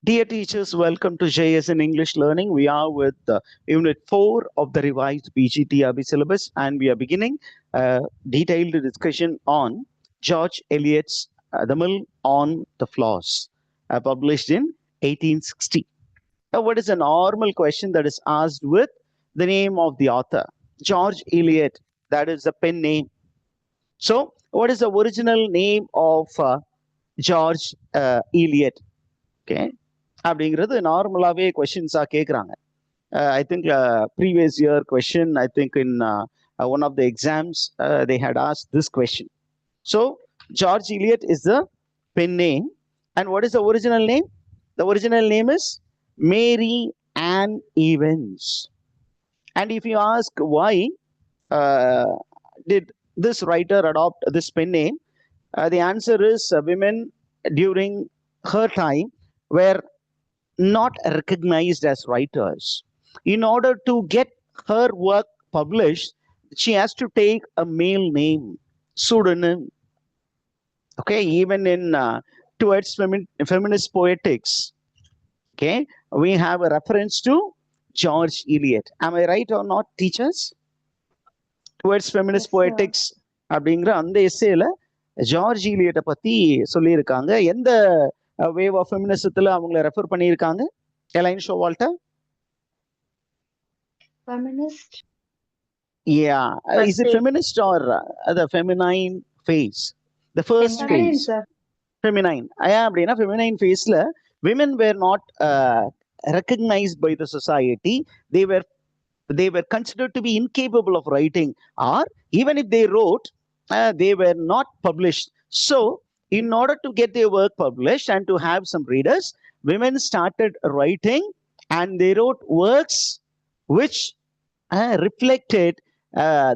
Dear teachers, welcome to JS in English Learning. We are with Unit 4 of the revised PGTRB syllabus, and we are beginning a detailed discussion on George Eliot's The Mill on the Floss, published in 1860. Now, what is a normal question that is asked with the name of the author? George Eliot, that is the pen name. So, what is the original name of George Eliot? Okay. அப்படிங்கிறது நார்மலாகவே கொஷின்ஸாக கேட்குறாங்க. I think previous year question, I think in one of the exams, they had asked this question. So, George Eliot is the pen name. And what is the original name? The original name is Mary Ann Evans. And if you ask why did this writer adopt this pen name, the answer is women during her time were not recognized as writers. In order to get her work published, she has to take a male name, pseudonym. Okay, even in towards feminist poetics, okay, we have a reference to George Eliot. Am I right or not, teachers? Towards feminist poetics அப்படிங்கிற அந்த எஸ்ஸேல George இலியட்டை பத்தி சொல்லியிருக்காங்க. எந்த wave of feminismத்துல அவங்கள refer பண்ணியிருக்காங்க? A-line ஷோவால்ட்டா? Feminist. Yeah. Is it feminist or the feminine phase? The first Feminine, phase. sir. Feminine. அப்படின்னா feminine phaseல women were not recognized by the society. They were considered to be incapable of writing, or even if they wrote, they were not published. So, in order to get their work published and to have some readers, women started writing, and they wrote works which reflected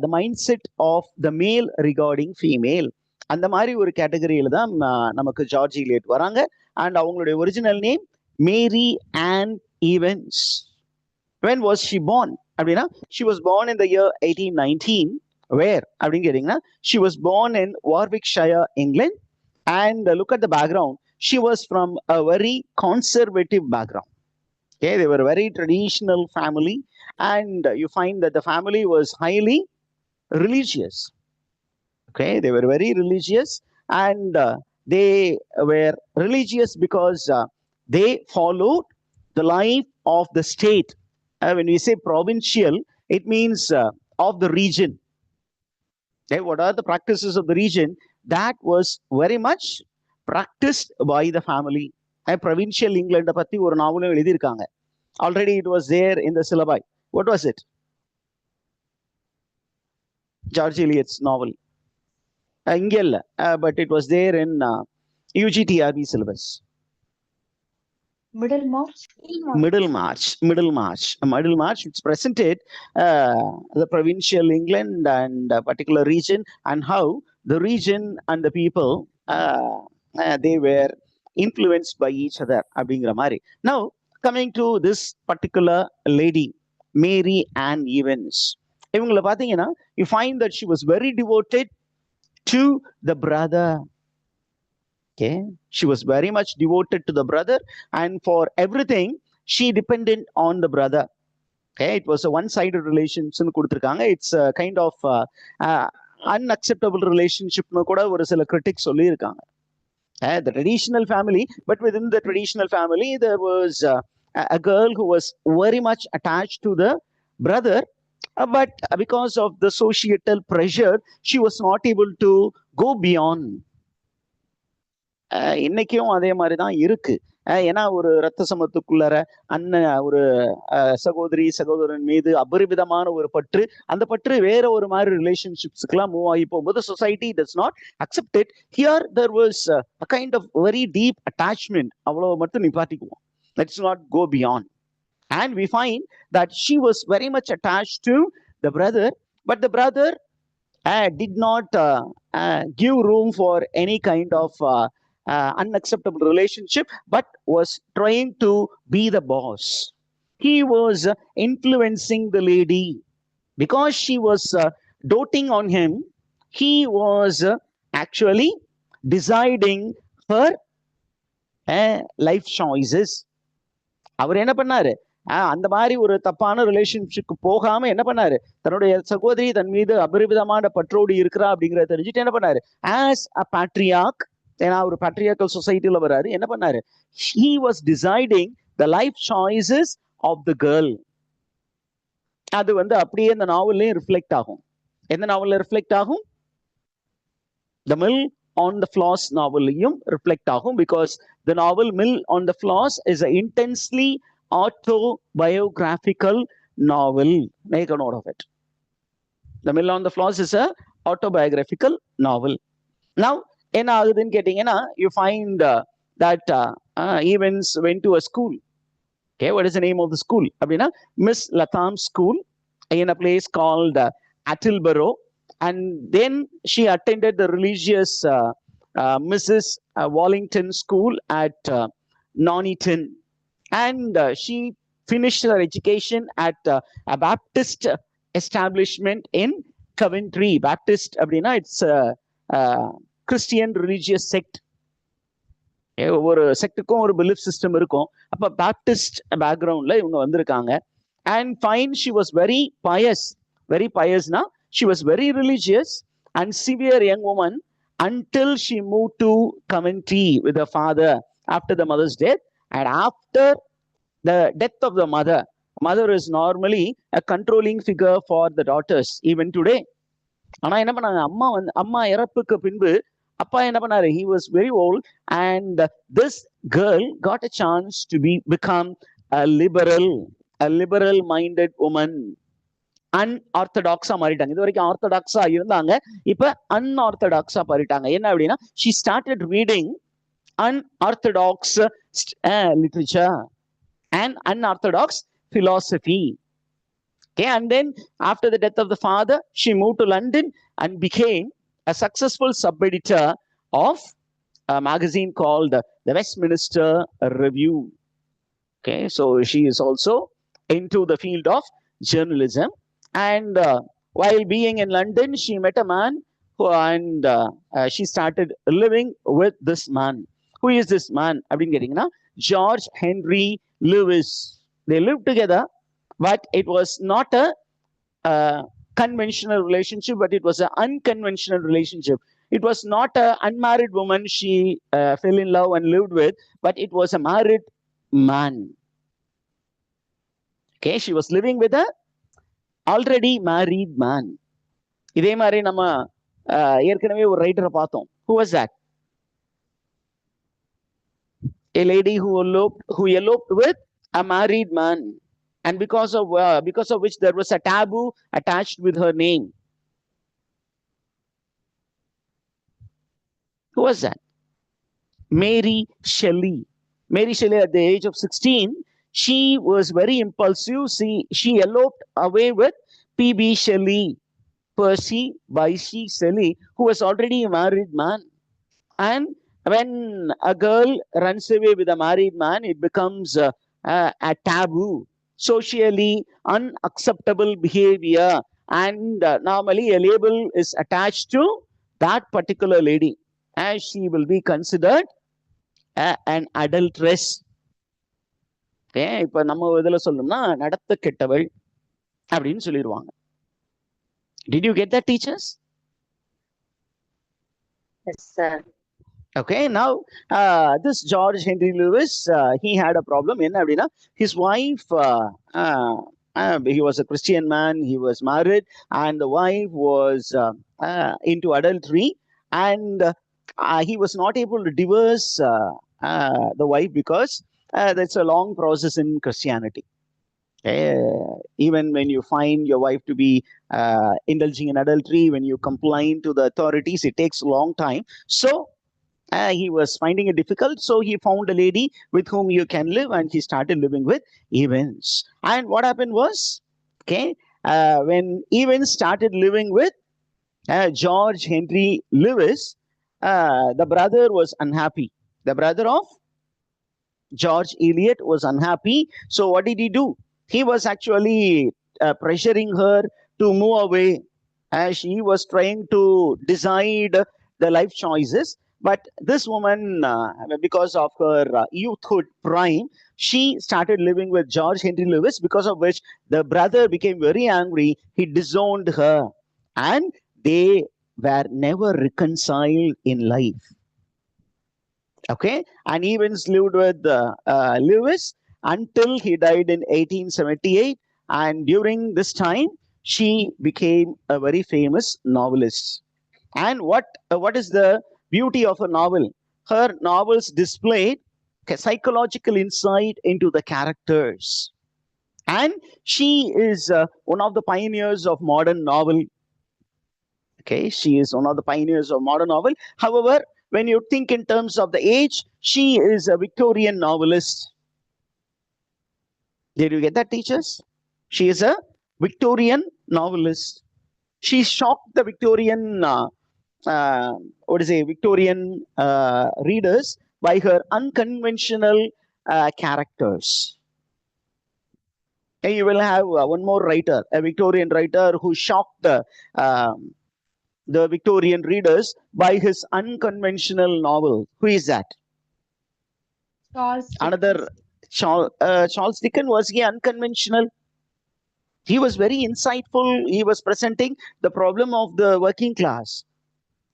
the mindset of the male regarding female. அந்த மாதிரி ஒரு கேட்டகரியில தான் நமக்கு George Eliot வராங்க. And அவங்களுடைய original name Mary Ann Evans. When was she born? அப்படின்னா she was born in the year 1819. Where? அப்படின்னு கேட்டீங்கன்னா she was born in Warwickshire, England. And look at the background. She was from a very conservative background. Okay, they were a very traditional family, and you find that the family was highly religious. Okay, they were very religious, and they were religious because they followed the life of the state. When we say provincial, it means of the region. Okay, what are the practices of the region? That was very much practiced by the family. Provincial England பத்தி ஒரு நாவலும் எழுதியிருக்காங்க. Already it was there in the syllabi. What was it? George Eliot's novel. இங்க இல்ல, but it was there in UGTRB syllabus. Middlemarch. It's presented the provincial England and a particular region, and how the region and the people they were influenced by each other. Now, coming to this particular lady, Mary Ann Evans. இவங்கள பார்த்தீங்கன்னா, you find that she was very devoted to the brother. Okay, she was very much devoted to the brother, and for everything she depended on the brother. Okay, it was a one-sided relationship. It's a kind of unacceptable relationship. ஒரு சில critics சொல்லியிருக்காங்க. The traditional family, but within the traditional family, there was a girl who was very much attached to the brother, but because of the societal pressure, she was not able to go beyond. இன்னைக்கும் அதே மாதிரி தான் இருக்கு. ஏன்னா ஒரு ரத்த சமத்துக்குள்ளார அண்ணன் ஒரு சகோதரி சகோதரன் மீது அபரிமிதமான ஒரு பற்று, அந்த பற்று வேற ஒரு மாதிரி ரிலேஷன்ஷிப்ஸ்க்குலாம் மூவ் ஆகி போகும்போது society does not accept it. Here there was a kind of very deep attachment. அவ்வளவு மட்டும் நிப்பாட்டிக்குவோம். Let's not go beyond. And we find that she was very much attached to the brother, but the brother did not give room for any kind of unacceptable relationship, but was trying to be the boss. He was influencing the lady because she was doting on him. He was actually deciding her life choices. அவர் என்ன பண்ணாரு, அந்த மாதிரி ஒரு தப்பான ரிலேஷன்ஷிப்க்கு போகாம என்ன பண்ணாரு, தன்னுடைய சகோதரி தன் மீது அபரிவிதமான பற்றோடு இருக்கிறா அப்படிங்கிறத தெரிஞ்சுட்டு என்ன பண்ணாரு, ஆஸ் அ பேட்ரியாக், ஏன்னா ஒரு பேட்ரியாக்கல் சொசைட்டில வராரு, என்ன பண்ணாரு, he was deciding the life choices of the girl. அது வந்து அப்படியே இந்த நாவல்லையும் ரிஃப்ளெக்ட் ஆகும். எந்த நாவல்ல ரிஃப்ளெக்ட் ஆகும்? The Mill on the Floss நாவல்லையும் ரிஃப்ளெக்ட் ஆகும். Because the novel Mill on the Floss is an intensely autobiographical novel. Make a note of it. The Mill on the Floss is a autobiographical novel. Now, என்ன ஆகுதுன்னு கேட்டீங்கன்னா, you find that Evans went to a school. Okay, what is the name of the school? அப்படின்னா Miss Latham's school in a place called Attleboro. And then she attended the religious Mrs. Wallington School at Noniton. And she finished her education at a Baptist establishment in Coventry. Baptist, அப்படின்னா it's a Christian religious sect. ஒவ்வொரு செக்டுக்கும் ஒரு belief system இருக்கும். அப்ப Baptist பேக்ரவுண்ட்ல இவங்க வந்திருக்காங்க. And fine, she was very pious. Very piousனா, she was very religious and severe young woman until she moved to Coventry with her father after the mother's death. And after the death of the mother is normally a controlling figure for the daughters even today. ஆனா என்ன பண்ணாங்க, அம்மா இறப்புக்கு பின்பு அப்பா என்ன பண்ணாரு, he was very old, and this girl got a chance to become a liberal minded woman. அன்ஆர்த்தடாக்ஸா மாறிட்டாங்க. இது வரைக்கும் ஆர்த்தடாக்ஸா இருந்தாங்க, இப்ப அன்ஆர்த்தடாக்ஸா மாறிட்டாங்க. என்ன அப்படின்னா, she started reading unorthodox literature and unorthodox philosophy. Okay, and then after the death of the father, she moved to London and became a successful sub-editor of a magazine called the Westminster Review. Okay, so she is also into the field of journalism. And while being in London, she met a man and she started living with this man. Who is this man? அப்படினு கேட்டிங்கன்னா, George Henry Lewis. They lived together, but it was not a conventional relationship, but it was an unconventional relationship. It was not an unmarried woman she fell in love and lived with, but it was a married man. Okay, she was living with a already married man. இதே மாதிரி நம்ம ஏற்கனவே ஒரு ரைட்டரை பார்த்தோம். Who was that? A lady who eloped with a married man, and because of which there was a taboo attached with her name. Who was that? Mary Shelley. Mary Shelley, at the age of 16, she was very impulsive. She eloped away with P.B. Shelley, Percy Bysshe Shelley, who was already a married man. And when a girl runs away with a married man, it becomes a taboo, socially unacceptable behavior. And normally a label is attached to that particular lady, as she will be considered an adulteress. இப்ப நம்ம இதுல சொல்லணும்னா நடத்த கெட்டவள் அப்படின்னு சொல்லிடுவாங்க. Did you get that, teachers? Yes, sir. Okay, now this George Henry Lewis, he had a problem. என்ன அப்படின்னா, his wife, he was a Christian man, he was married, and the wife was into adultery, and he was not able to divorce the wife because that's a long process in Christianity. Even when you find your wife to be indulging in adultery, when you complain to the authorities, it takes a long time. So he was finding it difficult. So he found a lady with whom you can live, and he started living with Evans. And what happened was, when Evans started living with George Henry Lewis, the brother was unhappy. The brother of George Eliot was unhappy. So what did he do? He was actually pressuring her to move away. She was trying to decide the life choices, But this woman, because of her youthhood prime, she started living with George Henry Lewis, because of which the brother became very angry. He disowned her, and they were never reconciled in life. Okay, and Evans lived with Lewis until he died in 1878, and during this time, she became a very famous novelist. And what is the beauty of a novel? Her novels displayed psychological insight into the characters. And she is one of the pioneers of modern novel. Okay, she is one of the pioneers of modern novel. However, when you think in terms of the age, she is a Victorian novelist. Did you get that, teachers? She is a Victorian novelist. She shocked the Victorian Victorian readers by her unconventional characters. And you will have one more writer, a Victorian writer who shocked the Victorian readers by his unconventional novel. Who is that? Charles Another Charles Dickens. Was he unconventional? He was very insightful. He was presenting the problem of the working class,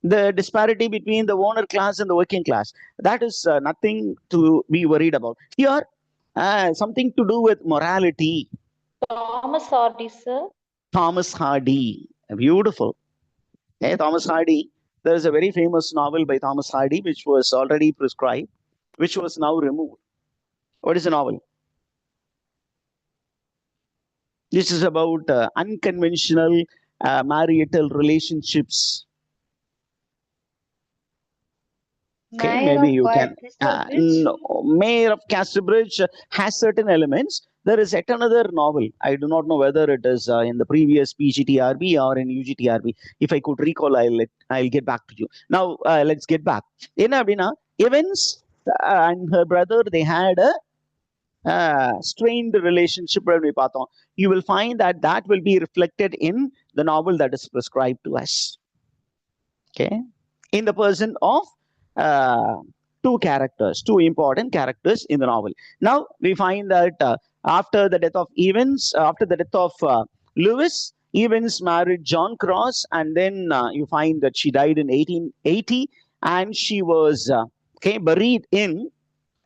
the disparity between the owner class and the working class. That is nothing to be worried about. Here, something to do with morality. Thomas Hardy, sir. Thomas Hardy, beautiful. Hey, Thomas Hardy. There is a very famous novel by Thomas Hardy which was already prescribed, which was now removed. What is the novel? This is about unconventional marital relationships. Okay, maybe you can. No, Mayor of Casterbridge has certain elements. There is yet another novel. I do not know whether it is in the previous PGTRB or in UGTRB. If I could recall, I'll get back to you. Now, let's get back. Evans and her brother, they had a strained relationship. You will find that that will be reflected in the novel that is prescribed to us. Okay, in the person of two important characters in the novel. Now we find that after the death of Evans, after the death of Lewis, Evans married John Cross, and then you find that she died in 1880, and she was buried in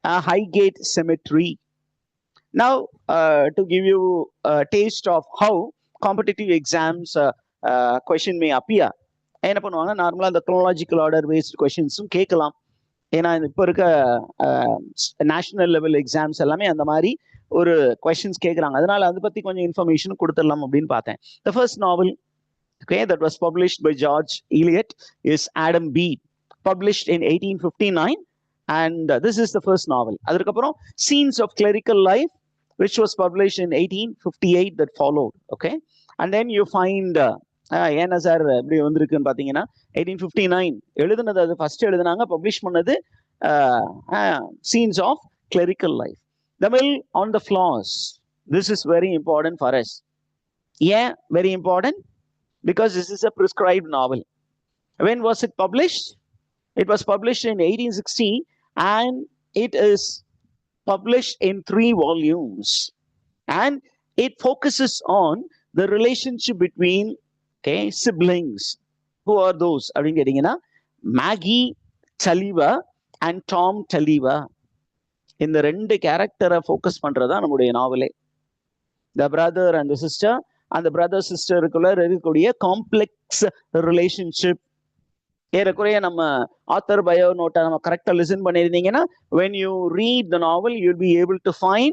Highgate Cemetery. Now, to give you a taste of how competitive exams question may appear, என்ன பண்ணுவாங்க, நார்மலா இந்த chronological order based கொஸ்டின்ஸும் கேட்கலாம். ஏன்னா இப்போ இருக்க national level exams எல்லாமே அந்த மாதிரி ஒரு கொஸ்டின்ஸ் கேட்குறாங்க. அதனால அதை பத்தி கொஞ்சம் இன்ஃபர்மேஷன் கொடுத்துடலாம் அப்படின்னு பார்த்தேன். The first novel, okay, that was published by George Eliot is Adam Bede, published in 1859, and this is the first novel. அதுக்கப்புறம் Scenes of Clerical Life, which was published in 1858, that followed. Okay, and then you find ஏன்னா sir எப்படி வந்திருக்குன்னு பார்த்தீங்கன்னா 1859 எழுதுனது, அது first எழுதுனாங்க, publish பண்ணது Scenes of Clerical Life. Tamil on the Floss. This is very important for us. Yeah, very important because this is a prescribed novel. When was it published? It was published in 1860, and it is published in 3 volumes, and it focuses on the relationship between siblings. Who are those? Maggie Tulliver and Tom Tulliver. இந்த 2 கேரக்டரை focus பண்றதா நம்முடைய நாவலே. The brother and the sister, and the brother sisterக்குள்ள இருக்கக்கூடிய complex relationship. ஏறக்குறைய நம்ம author bio நோட்டை நம்ம கரெக்டா லிசன் பண்ணியிருந்தீங்கன்னா, when you read the novel you'll be able to find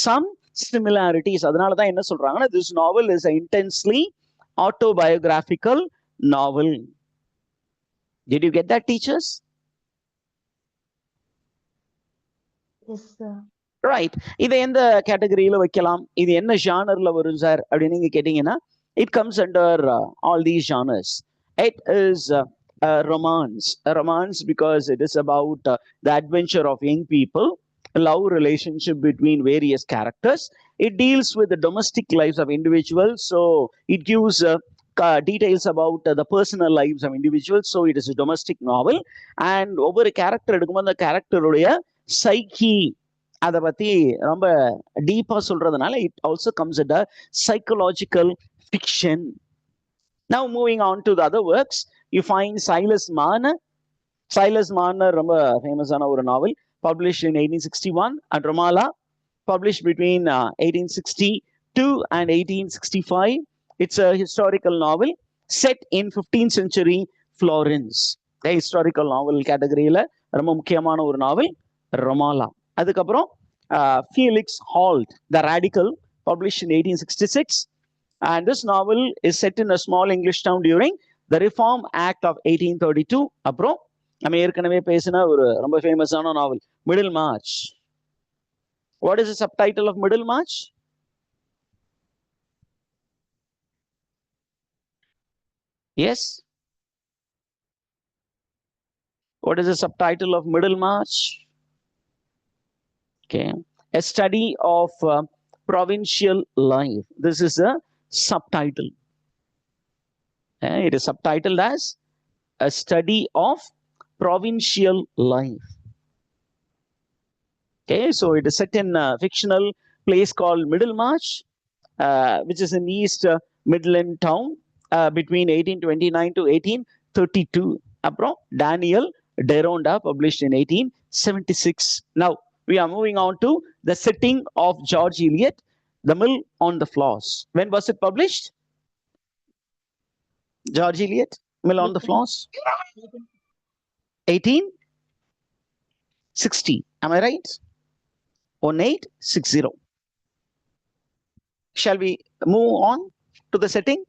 some similarities. அதனால தான் என்ன சொல்றாங்கன்னா, this novel is an intensely autobiographical novel. Did you get that, teachers? Yes, sir. Right. இதை எந்த கேட்டகரியில வைக்கலாம், இது என்ன ஜானர்ல வரும் சார் அப்படின்னு நீங்க கேட்டீங்கன்னா, it comes under all these genres. It is a romance because it is about the adventure of young people, a love relationship between various characters. It deals with the domestic lives of individuals, so it gives details about the personal lives of individuals. So it is a domestic novel. And ஒவ்வொரு character எடுக்கும்போது அந்த கேரக்டருடைய சைக்கி அதை பத்தி ரொம்ப டீப்பா சொல்றதுனால it also comes at a psychological fiction. Now moving on to the other works, you find Silas Marner. Silas Marner ரொம்ப ஃபேமஸான ஒரு நாவல், published in 1861, and Romala, published between 1862 and 1865. It's a historical novel set in 15th century Florence. The historical novel categoryல ரொம்ப முக்கியமான ஒரு நாவல் ரொமாலா. அதுக்கப்புறம் Felix Holt, The Radical, published in 1866. And this novel is set in a small English town during the Reform Act of 1832. அப்புறம் நம்ம ஏற்கனவே பேசின ஒரு ரொம்ப ஃபேமஸான நாவல் Middlemarch. What is the subtitle of Middlemarch? Yes. What is the subtitle of Middlemarch? Okay, a study of provincial life. This is a subtitle. It is subtitled as a study of provincial life. Okay, so it is set in a fictional place called Middlemarch, which is in East Midland town between 1829 to 1832. Apro Daniel Deronda, published in 1876. Now we are moving on to the setting of George Eliot, The Mill on the Floss. When was it published? George Eliot, Mill on the Floss? 1860. Am I right? 1860. Shall we move on to the setting?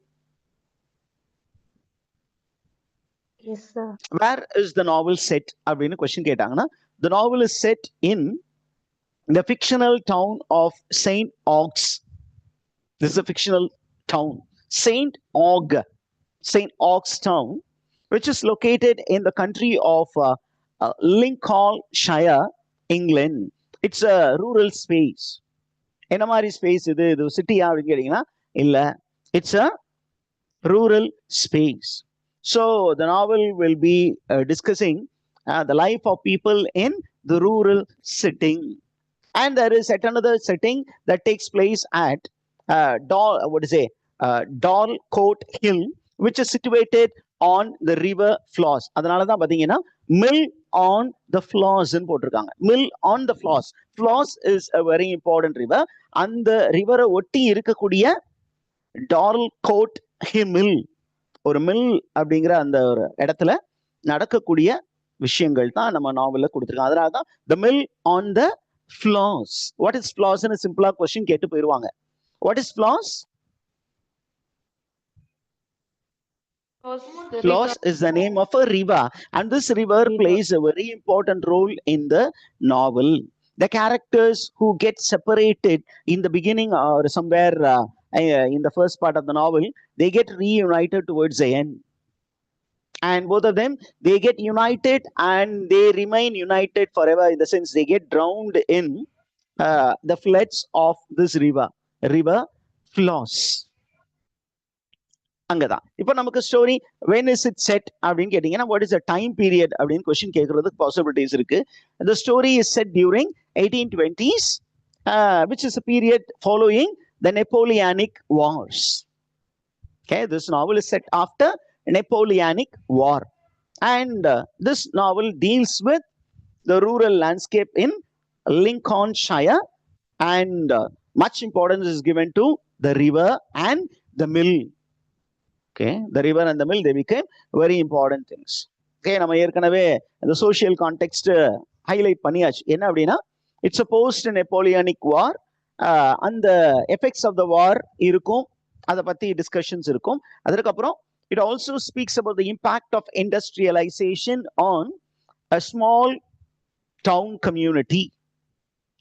Yes, sir. Where is the novel set? அப்படின்னு question கேட்டாங்கன்னா, the novel is set in the fictional town of St. Aug's. This is a fictional town, St. Aug's town, which is located in the country of Lincolnshire, England. It's a rural space. என்ன மாதிரி space இது சிட்டியா அப்படின்னு கேட்டீங்கன்னா இல்ல, it's a rural space. So the novel will be discussing the life of people in the rural setting. And there is at another setting that takes place at Dorlcote Hill, which is situated on the river Floss. அதனால தான் பாத்தீங்கன்னா mill on the Floss ன்னு போட்டிருக்காங்க. Mill on the Floss. Floss is a very important river. அந்த ரிவரை ஒட்டி இருக்கக்கூடிய Dorlcote Hill, ஒரு mill அப்படிங்கிற அந்த ஒரு இடத்துல நடக்கக்கூடிய விஷயங்கள் தான் நம்ம நாவல்ல கொடுத்துருக்கோம். அதனால தான் the mill on the Floss. What is Floss ன்னு சிம்பிளா கொஸ்டின் கேட்டு போயிருவாங்க. What is Floss? Floss is the name of a river, and this river plays a very important role in the novel. The characters who get separated in the beginning or somewhere in the first part of the novel, they get reunited towards the end. And both of them, they get united and they remain united forever, in the sense they get drowned in the floods of this river Floss. அங்கதான் இப்ப நமக்கு story when is it set அப்படின்னு கேட்டீங்கன்னா, what is the time period அப்படின்னு question கேட்கறதுக்கு possibilities இருக்கு. The story is set during 1820s, which is a period following the Napoleonic Wars. Okay, this novel is set after Napoleonic War, and this novel deals with the rural landscape in Lincolnshire, and much importance is given to the river and the mill. Okay, the river and the mill, they became very important things. Okay, நம்ம ஏற்கனவே இந்த social context highlight பண்ணியாச்சு. என்ன அப்படின்னா, it's a post Napoleonic war. அந்த effects of the வார் இருக்கும், அதை பத்தி டிஸ்கஷன்ஸ் இருக்கும். அதுக்கப்புறம் it also speaks about the impact of industrialization on a small town community.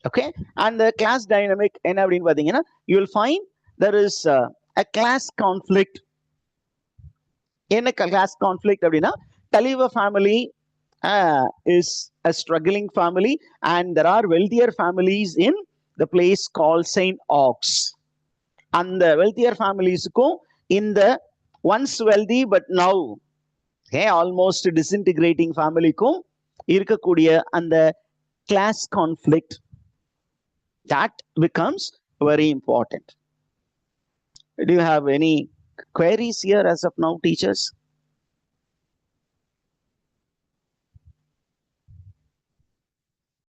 Okay, and the class dynamic என்ன அப்படின்னு பாத்தீங்கன்னா, you will find there is a class conflict. என்ன class conflict அப்படின்னா, Taliva family is a struggling family, and there are wealthier families in the place called St. Aug's. அந்த wealthier familiesக்கும் இந்த once wealthy but now almost disintegrating ஃபேமிலிக்கும் இருக்கக்கூடிய அந்த class conflict, that becomes very important. Do you have any queries here as of now, teachers?